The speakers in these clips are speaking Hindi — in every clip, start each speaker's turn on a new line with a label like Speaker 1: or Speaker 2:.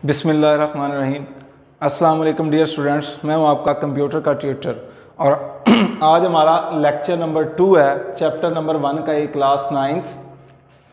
Speaker 1: बिस्मिल्लाहिर्रहमानिर्रहीम। अस्सलाम वालेकुम डियर स्टूडेंट्स, मैं हूं आपका कंप्यूटर का ट्यूटर और आज हमारा लेक्चर नंबर 2 है, चैप्टर नंबर 1 का, ये क्लास 9th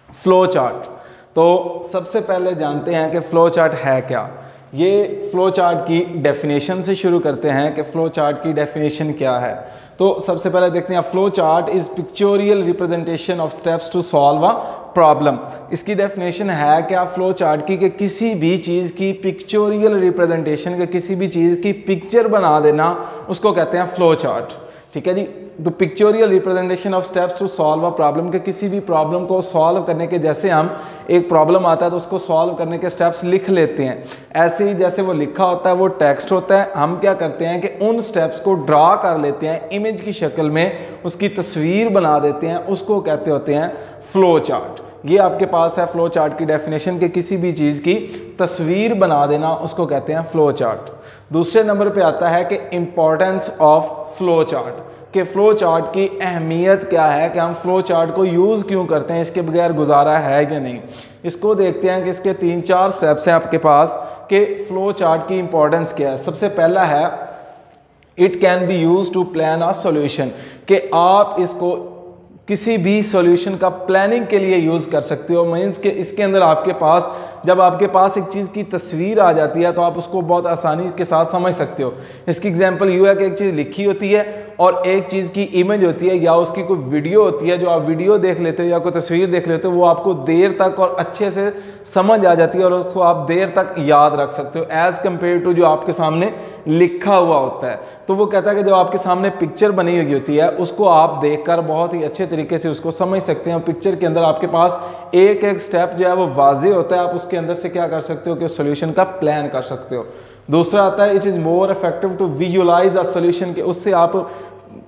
Speaker 1: फ्लो चार्ट। तो सबसे पहले जानते हैं कि फ़्लो चार्ट है क्या। ये फ़्लो चार्ट की डेफिनेशन से शुरू करते हैं कि फ़्लो चार्ट की डेफिनेशन क्या है। तो सबसे पहले देखते हैं, flow chart is pictorial representation of steps to solve a problem. इसकी डेफिनेशन है क्या फ़्लो चार्ट की कि किसी भी चीज़ की पिक्चोरियल रिप्रेजेंटेशन, के किसी भी चीज़ की पिक्चर बना देना, उसको कहते हैं फ़्लो चार्ट। ठीक है जी। तो pictorial representation of steps to solve a problem, के किसी भी प्रॉब्लम को सॉल्व करने के, जैसे हम एक प्रॉब्लम आता है तो उसको सॉल्व करने के स्टेप्स लिख लेते हैं, ऐसे ही जैसे वो लिखा होता है वो टेक्स्ट होता है, हम क्या करते हैं कि उन स्टेप्स को ड्रा कर लेते हैं इमेज की शक्ल में, उसकी तस्वीर बना देते हैं, उसको कहते होते हैं फ़्लो चार्ट। ये आपके पास है फ़्लो चार्ट की डेफिनेशन, के किसी भी चीज़ की तस्वीर बना देना, उसको कहते हैं फ़्लो चार्ट। दूसरे नंबर पे आता है कि इम्पोर्टेंस ऑफ फ़्लो चार्ट, कि फ़्लो चार्ट की अहमियत क्या है, कि हम फ़्लो चार्ट को यूज़ क्यों करते हैं, इसके बगैर गुजारा है या नहीं। इसको देखते हैं कि इसके 3-4 स्टेप्स हैं आपके पास कि फ़्लो चार्ट की इम्पोर्टेंस क्या है। सबसे पहला है it can be use to plan a solution, कि आप इसको किसी भी सॉल्यूशन का प्लानिंग के लिए यूज़ कर सकते हो। मीन्स कि इसके अंदर आपके पास, जब आपके पास एक चीज़ की तस्वीर आ जाती है तो आप उसको बहुत आसानी के साथ समझ सकते हो। इसकी एग्जांपल यूँ है कि एक चीज़ लिखी होती है और एक चीज़ की इमेज होती है या उसकी कोई वीडियो होती है, जो आप वीडियो देख लेते हो या कोई तस्वीर देख लेते हो, वो आपको देर तक और अच्छे से समझ आ जाती है और उसको आप देर तक याद रख सकते हो एज़ कम्पेयर टू जो आपके सामने लिखा हुआ होता है। तो वो कहता है कि जो आपके सामने पिक्चर बनी हुई होती है उसको आप देखकर बहुत ही अच्छे तरीके से उसको समझ सकते हैं। पिक्चर के अंदर आपके पास एक एक स्टेप जो है वो वाज़ेह होता है, आप उसके अंदर से क्या कर सकते हो कि सॉल्यूशन का प्लान कर सकते हो। दूसरा आता है it is more effective to visualise a solution, के उससे आप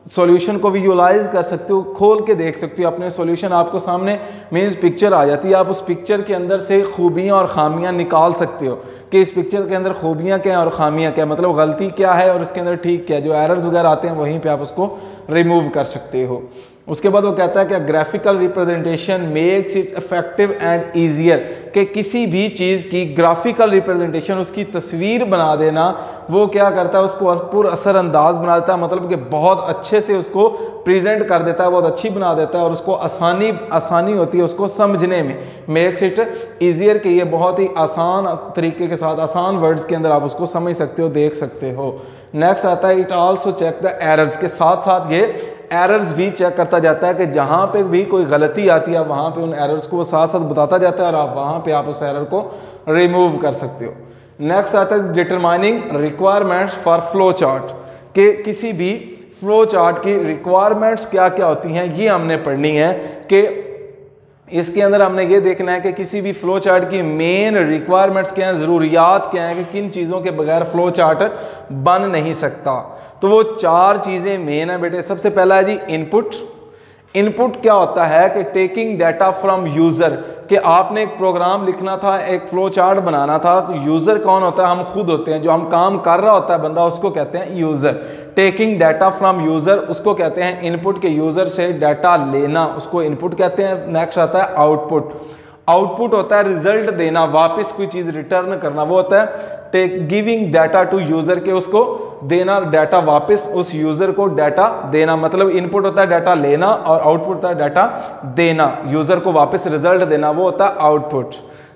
Speaker 1: सॉल्यूशन को विजुअलाइज कर सकते हो, खोल के देख सकते हो अपने सॉल्यूशन आपको सामने, मीन्स पिक्चर आ जाती है, आप उस पिक्चर के अंदर से खूबियाँ और ख़ामियाँ निकाल सकते हो कि इस पिक्चर के अंदर खूबियाँ क्या हैं और ख़ामियाँ क्या, मतलब गलती क्या है और इसके अंदर ठीक क्या है। जो एरर्स वगैरह आते हैं वहीं पे आप उसको रिमूव कर सकते हो। उसके बाद वो कहता है कि graphical representation makes it effective and easier, कि किसी भी चीज़ की ग्राफिकल रिप्रेजेंटेशन, उसकी तस्वीर बना देना, वो क्या करता है उसको पूरा असरअंदाज बना देता है, मतलब कि बहुत अच्छे से उसको प्रेजेंट कर देता है, बहुत अच्छी बना देता है और उसको आसानी होती है उसको समझने में। मेक्स इट ईजियर, कि ये बहुत ही आसान तरीके के साथ, आसान वर्ड्स के अंदर आप उसको समझ सकते हो, देख सकते हो। नेक्स्ट आता है it also check the errors, के साथ साथ ये एरर्स भी चेक करता जाता है कि जहाँ पे भी कोई गलती आती है वहाँ पे उन एरर्स को साथ साथ बताता जाता है और आप वहाँ पे आप उस एरर को रिमूव कर सकते हो। नेक्स्ट आता है determining requirements for flow chart, कि किसी भी फ्लो चार्ट की रिक्वायरमेंट्स क्या क्या होती हैं ये हमने पढ़नी है, कि इसके अंदर हमने ये देखना है कि किसी भी फ़्लो चार्ट की मेन रिक्वायरमेंट्स क्या हैं, ज़रूरियात क्या हैं, कि किन चीज़ों के बगैर फ़्लो चार्ट बन नहीं सकता। तो वो 4 चीज़ें मेन है बेटे। सबसे पहला है जी इनपुट। इनपुट क्या होता है कि टेकिंग डाटा फ्रॉम यूज़र, कि आपने एक प्रोग्राम लिखना था, एक फ़्लो चार्ट बनाना था, तो यूज़र कौन होता है, हम खुद होते हैं, जो हम काम कर रहा होता है बंदा, उसको कहते हैं user. Taking data from user उसको कहते हैं इनपुट, के यूज़र से डाटा लेना उसको इनपुट कहते हैं। नेक्स्ट आता है आउटपुट। आउटपुट होता है रिजल्ट देना, वापस कोई चीज़ रिटर्न करना, वो होता है गिविंग डाटा टू यूज़र, के उसको देना डाटा वापस, उस यूज़र को डाटा देना। मतलब इनपुट होता है डाटा लेना और आउटपुट होता है डाटा देना, यूज़र को वापस रिजल्ट देना, वो होता है आउटपुट।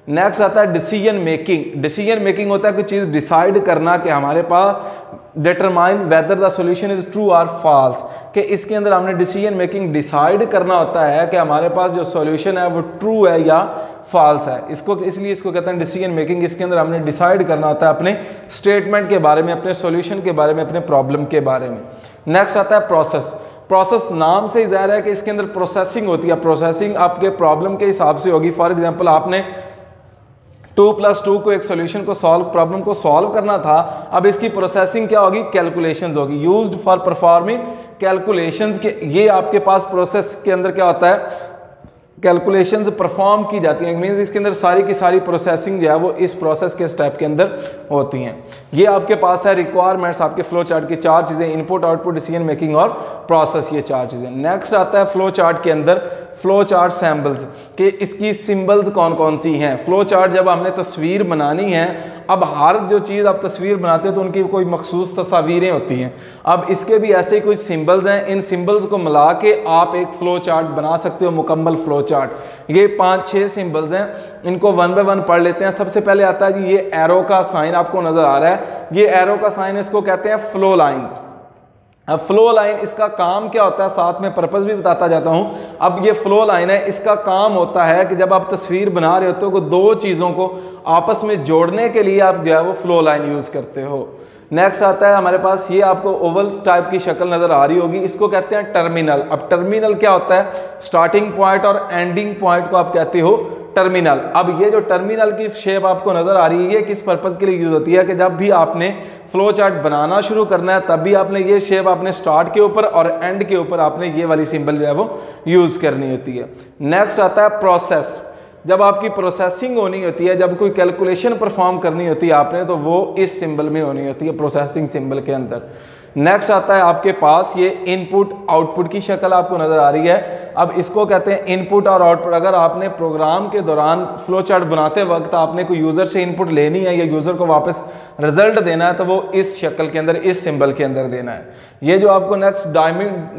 Speaker 1: नेक्स्ट आता है डिसीजन मेकिंग। डिसीजन मेकिंग होता है कोई चीज़ डिसाइड करना, कि हमारे पास determine whether the solution is true और फॉल्स, कि इसके अंदर हमने डिसीजन मेकिंग डिसाइड करना होता है कि हमारे पास जो सॉल्यूशन है वो ट्रू है या फॉल्स है। इसको इसलिए इसको कहते हैं डिसीजन मेकिंग। इसके अंदर हमने डिसाइड करना होता है अपने स्टेटमेंट के बारे में, अपने सॉल्यूशन के बारे में, अपने प्रॉब्लम के बारे में। नेक्स्ट आता है प्रोसेस। प्रोसेस नाम से ही ज़ाहिर है कि इसके अंदर प्रोसेसिंग होती है। प्रोसेसिंग आपके प्रॉब्लम के हिसाब से होगी। फॉर एग्जाम्पल आपने 2+2 को एक सॉल्यूशन को प्रॉब्लम को सॉल्व करना था, अब इसकी प्रोसेसिंग क्या होगी, कैलकुलेशंस होगी, यूज्ड फॉर परफॉर्मिंग कैलकुलेशंस, के ये आपके पास प्रोसेस के अंदर क्या होता है, कैलकुलेशंस परफॉर्म की जाती हैं। मीन्स इसके अंदर सारी की सारी प्रोसेसिंग जो है वो इस प्रोसेस के स्टेप के अंदर होती हैं। ये आपके पास है रिक्वायरमेंट्स आपके फ्लो चार्ट की 4 चीज़ें, इनपुट, आउटपुट, डिसीजन मेकिंग और प्रोसेस, ये 4 चीज़ें। नेक्स्ट आता है फ्लो चार्ट के अंदर फ्लो चार्ट सैम्बल्स, कि इसकी सिंबल्स कौन कौन सी हैं। फ्लो चार्ट जब हमने तस्वीर बनानी है अब हर जो चीज़ आप तस्वीर बनाते हैं तो उनकी कोई मखसूस तस्वीरें होती हैं। अब इसके भी ऐसे ही कुछ सिंबल्स हैं, इन सिंबल्स को मिला के आप एक फ्लो चार्ट बना सकते हो, मुकम्मल फ्लो चार्ट। ये 5-6 सिंबल्स हैं, इनको वन बाय वन पढ़ लेते हैं। सबसे पहले आता है जी ये एरो का साइन आपको नजर आ रहा है, ये एरो का साइन, इसको कहते हैं फ्लो लाइन। अब फ्लो लाइन इसका काम क्या होता है, साथ में पर्पस भी बताता जाता हूं। अब ये फ्लो लाइन है, इसका काम होता है कि जब आप तस्वीर बना रहे होते हो तो दो चीज़ों को आपस में जोड़ने के लिए आप जो है वो फ्लो लाइन यूज़ करते हो। नेक्स्ट आता है हमारे पास, ये आपको ओवल टाइप की शक्ल नज़र आ रही होगी, इसको कहते हैं टर्मिनल। अब टर्मिनल क्या होता है, स्टार्टिंग पॉइंट और एंडिंग पॉइंट को आप कहते हो टर्मिनल। अब ये जो टर्मिनल की शेप आपको नजर आ रही है, ये किस पर्पज के लिए यूज होती है कि जब भी आपने फ्लो चार्ट बनाना शुरू करना है तब भी आपने ये शेप आपने स्टार्ट के ऊपर और एंड के ऊपर आपने ये वाली सिंबल जो है वो यूज करनी होती है। नेक्स्ट आता है प्रोसेस। जब आपकी प्रोसेसिंग होनी होती है, जब कोई कैलकुलेशन परफॉर्म करनी होती है आपने, तो वो इस सिंबल में होनी होती है, प्रोसेसिंग सिंबल के अंदर। नेक्स्ट आता है आपके पास ये इनपुट आउटपुट की शक्ल आपको नजर आ रही है। अब इसको कहते हैं इनपुट और आउटपुट। अगर आपने प्रोग्राम के दौरान फ्लो चार्ट बनाते वक्त आपने कोई यूजर से इनपुट लेनी है या यूजर को वापस रिजल्ट देना है तो वो इस शक्ल के अंदर, इस सिंबल के अंदर देना है। ये जो आपको नेक्स्ट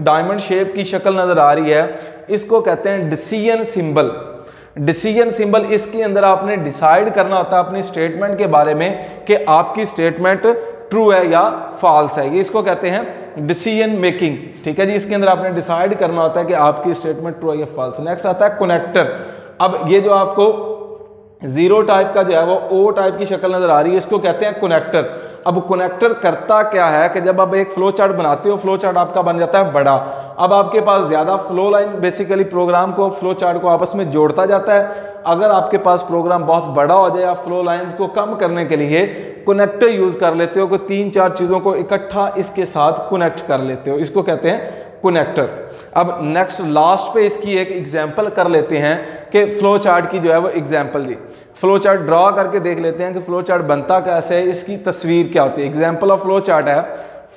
Speaker 1: डायमंड शेप की शक्ल नजर आ रही है, इसको कहते हैं डिसीजन सिंबल। डिसीजन सिंबल, इसके अंदर आपने डिसाइड करना होता है अपनी स्टेटमेंट के बारे में कि आपकी स्टेटमेंट ट्रू है या फॉल्स है, ये इसको कहते हैं डिसीजन मेकिंग। ठीक है जी, इसके अंदर आपने डिसाइड करना होता है कि आपकी स्टेटमेंट ट्रू है या फॉल्स। नेक्स्ट आता है कनेक्टर। अब ये जो आपको जीरो टाइप का जो है वो ओ टाइप की शक्ल नजर आ रही है, इसको कहते हैं कनेक्टर। अब कनेक्टर करता क्या है कि जब आप एक फ्लो चार्ट बनाते हो, फ्लो चार्ट आपका बन जाता है बड़ा। अब आपके पास ज्यादा फ्लो लाइन बेसिकली प्रोग्राम को, फ्लो चार्ट को आपस में जोड़ता जाता है। अगर आपके पास प्रोग्राम बहुत बड़ा हो जाए, आप फ्लो लाइंस को कम करने के लिए कनेक्टर यूज कर लेते हो कि 3-4 चीजों को इकट्ठा इसके साथ कनेक्ट कर लेते हो, इसको कहते हैं कनेक्टर। अब नेक्स्ट लास्ट पे इसकी एक एग्जांपल कर लेते हैं कि फ्लो चार्ट की जो है वो एग्जांपल दी। फ्लो चार्ट ड्रॉ करके देख लेते हैं कि फ्लो चार्ट बनता कैसे है, इसकी तस्वीर क्या होती है। एग्जांपल ऑफ फ्लो चार्ट है,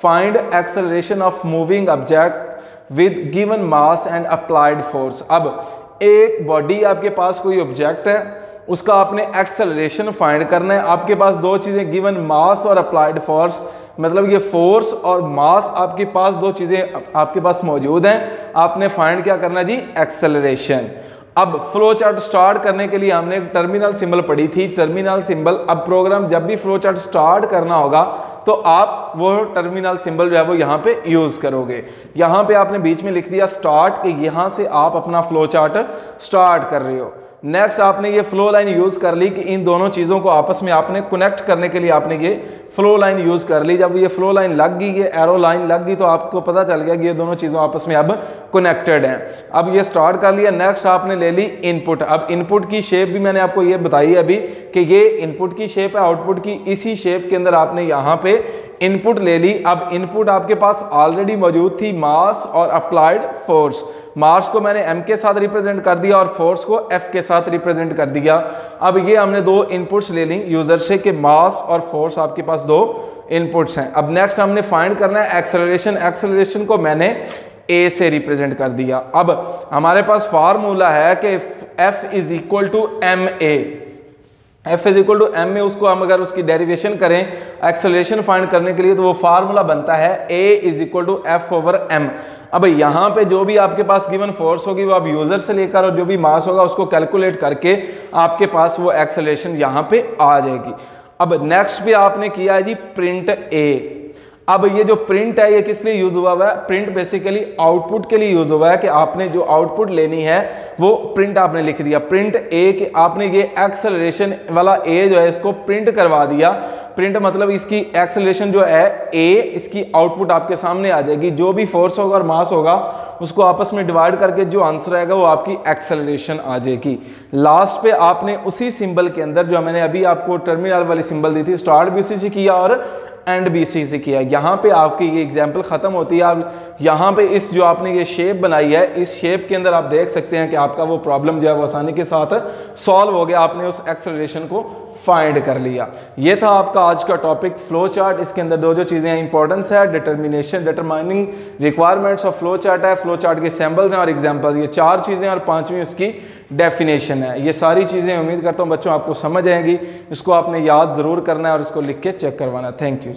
Speaker 1: find acceleration of moving object with given mass and applied force. अब एक बॉडी आपके पास कोई ऑब्जेक्ट है, उसका आपने एक्सेलरेशन फाइंड करना है। आपके पास दो चीजें गिवन मास और अप्लाइड फोर्स, मतलब ये फोर्स और मास आपके पास दो चीजें आपके पास मौजूद हैं। आपने फाइंड क्या करना है जी, एक्सेलरेशन। अब फ्लो चार्ट स्टार्ट करने के लिए हमने एक टर्मिनल सिंबल पढ़ी थी, टर्मिनल सिंबल। अब प्रोग्राम जब भी फ्लो चार्ट स्टार्ट करना होगा तो आप वो टर्मिनल सिंबल जो है वो यहाँ पे यूज करोगे। यहाँ पे आपने बीच में लिख दिया स्टार्ट, कि यहाँ से आप अपना फ्लो चार्ट स्टार्ट कर रहे हो। नेक्स्ट आपने ये फ्लो लाइन यूज कर ली कि इन दोनों चीजों को आपस में आपने कनेक्ट करने के लिए आपने ये फ्लो लाइन यूज कर ली। जब ये फ्लो लाइन लग गई, ये एरो लाइन लग गई, तो आपको पता चल गया कि ये दोनों चीजों आपस में अब कनेक्टेड हैं। अब ये स्टार्ट कर लिया। नेक्स्ट आपने ले ली इनपुट। अब इनपुट की शेप भी मैंने आपको ये बताई अभी कि ये इनपुट की शेप है, आउटपुट की इसी शेप के अंदर आपने यहाँ पे इनपुट ले ली। अब इनपुट आपके पास ऑलरेडी मौजूद थी मास और अप्लाइड फोर्स। मास को मैंने m के साथ रिप्रेजेंट कर दिया और फोर्स को f के साथ रिप्रेजेंट कर दिया। अब ये हमने दो इनपुट्स ले ली यूजर से कि मास और फोर्स आपके पास दो इनपुट्स हैं। अब नेक्स्ट हमने फाइंड करना है एक्सेलरेशन। एक्सेलरेशन को मैंने a से रिप्रेजेंट कर दिया। अब हमारे पास फार्मूला है कि f is equal to ma। f is equal to m में उसको हम अगर उसकी डेरिवेशन करें एक्सेलरेशन फाइंड करने के लिए तो वो फार्मूला बनता है a is equal to f over m। अब यहाँ पे जो भी आपके पास गिवन फोर्स होगी वो आप यूजर से लेकर और जो भी मास होगा उसको कैलकुलेट करके आपके पास वो एक्सेलरेशन यहाँ पे आ जाएगी। अब नेक्स्ट पे आपने किया है जी प्रिंट a। अब ये जो प्रिंट है ये किस लिए यूज हुआ है, प्रिंट बेसिकली आउटपुट के लिए यूज हुआ है कि आपने जो आउटपुट लेनी है वो प्रिंट आपने लिख दिया प्रिंट ए, कि आपने ये एक्सेलरेशन वाला ए जो है इसको प्रिंट करवा दिया। प्रिंट मतलब इसकी एक्सेलरेशन जो है ए, इसकी आउटपुट आपके सामने आ जाएगी। जो भी फोर्स होगा और मास होगा उसको आपस में डिवाइड करके जो आंसर आएगा वो आपकी एक्सेलरेशन आ जाएगी। लास्ट पे आपने उसी सिंबल के अंदर जो मैंने अभी आपको टर्मिनल वाली सिंबल दी थी, स्टार्ट भी उसी से किया और एंड भी इसी से किया। यहाँ पे आपकी ये एग्जाम्पल खत्म होती है। आप यहाँ पे इस जो आपने ये शेप बनाई है, इस शेप के अंदर आप देख सकते हैं कि आपका वो प्रॉब्लम जो है वो आसानी के साथ सॉल्व हो गया। आपने उस एक्सेलरेशन को फाइंड कर लिया। ये था आपका आज का टॉपिक फ्लो चार्ट। इसके अंदर दो जो चीज़ें हैं इंपॉर्टेंस है, determining requirements of flow chart है, फ्लो चार्ट के सैम्पल्स हैं और एग्जाम्पल्स, ये 4 चीज़ें, और 5वीं उसकी डेफिनेशन है। ये सारी चीज़ें उम्मीद करता हूँ बच्चों आपको समझ आएंगी। इसको आपने याद ज़रूर करना है और इसको लिख के चेक करवाना है। Thank you.